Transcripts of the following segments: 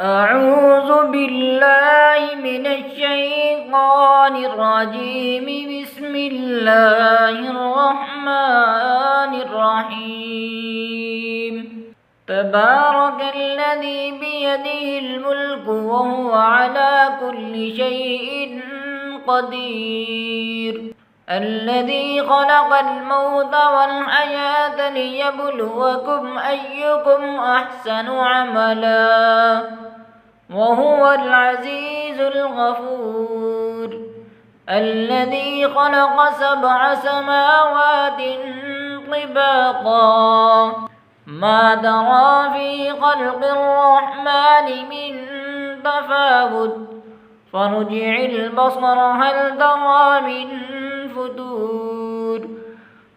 أعوذ بالله من الشيطان الرجيم. بسم الله الرحمن الرحيم. تبارك الذي بيده الملك وهو على كل شيء قدير. الذي خلق الموت والحياة ليبلوكم أيكم أحسن عملا وهو العزيز الغفور. الذي خلق 7 سماوات طباقا ما ترى في خلق الرحمن من تفاوت فارجع البصر هل ترى من فتور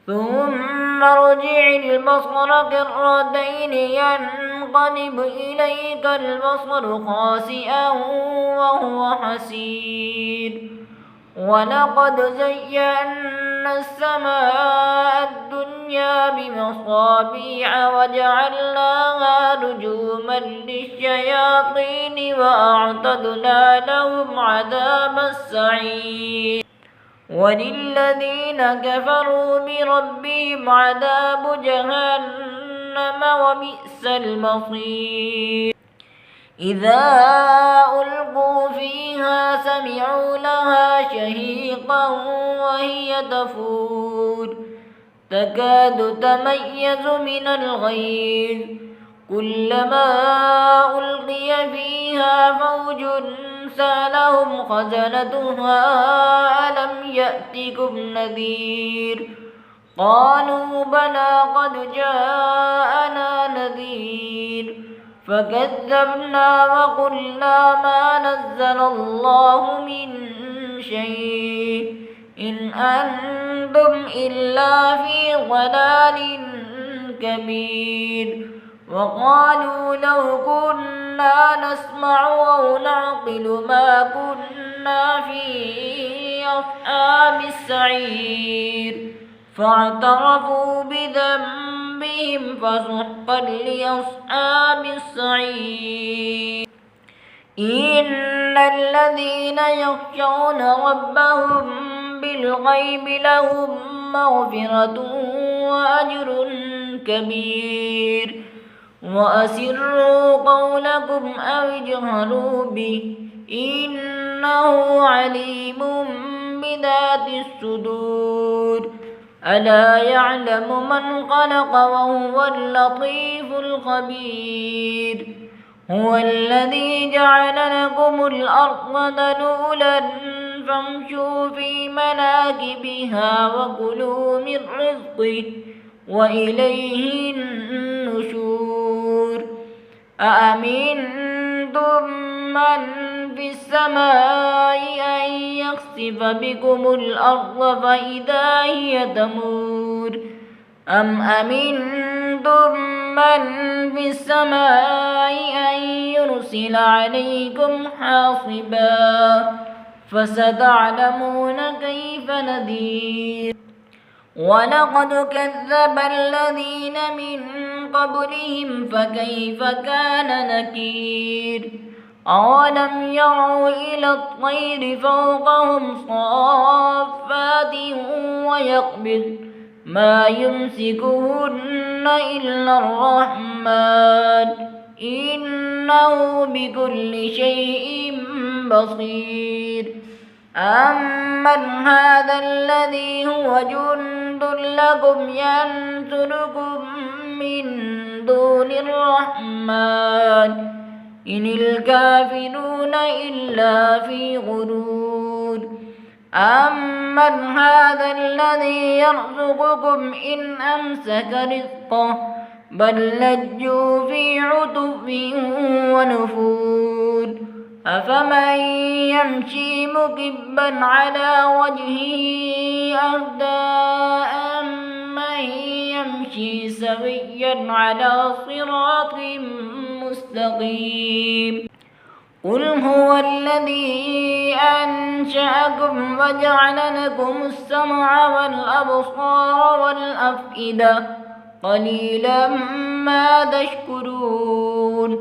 ثم ارجع البصر كرتين ينقلب إليك البصر خاسئا وهو حسير. ولقد زينا السماء الدنيا بمصابيح وجعلناها رجوما للشياطين وأعتدنا لهم عذاب السعير. وللذين كفروا بربهم عذاب جهنم وبئس المصير. إذا ألقوا فيها سمعوا لها شهيقا وهي تفور تكاد تميز من الغيظ كلما ألقي فيها فوج سألهم خزنتها ألم يأتكم نذير قالوا بلى قد جاءنا نذير فكذبنا وقلنا ما نزل الله من شيء إن أنتم إلا في ضلال كبير. وقالوا لو كنا نسمع أو نعقل ما كنا في أصحاب السعير فاعترفوا بذنبهم فسحقا لأصحاب السعير. إن الذين يخشون ربهم بالغيب لهم مغفرة وأجر كبير. وأسروا قولكم أو اجهروا به إنه عليم بذات الصدور. ألا يعلم من خلق وهو اللطيف الخبير. هو الذي جعل لكم الأرض ذلولا فامشوا في مناكبها وكلوا من رزقه وإليه النشور. أأمنتم من في السماء أن يخسف بكم الأرض فإذا هي تمور أم أمنتم من في السماء أن يرسل عليكم حاصبا فستعلمون كيف نذير. ولقد كذب الذين من قبلهم فكيف كان نكير. أولم يروا إلى الطير فوقهم صافات ويقبض ما يمسكهن إلا الرحمن إنه بكل شيء بصير. أمن هذا الذي هو جند لكم ينصركم من دون الرحمن إن الكافرون إلا في غرور. أمن هذا الذي يرزقكم إن أمسك رزقه بل لجوا في عتو ونفور. أفمن يمشي مكبا على وجهه أهدى أمن يمشي سويا على صراط مستقيم. قل هو الذي أنشأكم وجعل لكم السمع والأبصار والأفئدة قليلا ما تشكرون.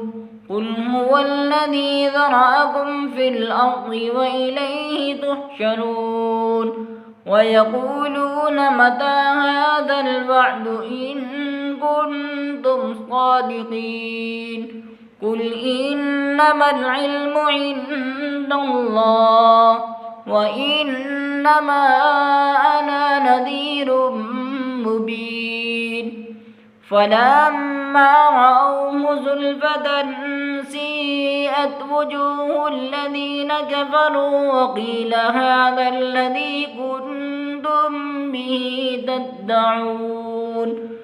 قل هو الذي ذرأكم في الأرض وإليه تحشرون ويقولون متى هذا الوعد إن كنتم صادقين قل إنما العلم عند الله وإنما أنا نذير مبين فلما رأوه زلفة سيئت وجوه الذين كفروا وقيل هذا الذي كنتم به تدعون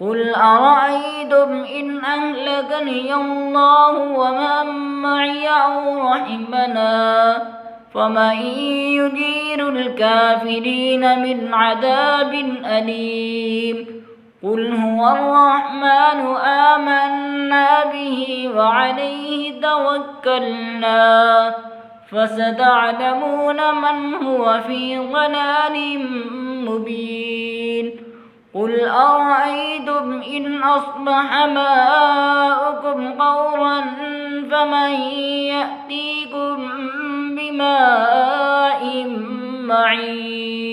قل أرأيتم إن أهلكني الله ومن معي أو رحمنا فمن يجير الكافرين من عذاب أليم قل هو الرحمن آمنا به وعليه توكلنا فستعلمون من هو في ضلال مبين قل أرأيتم إن أصبح ماؤكم غورا فمن يأتيكم بماء معين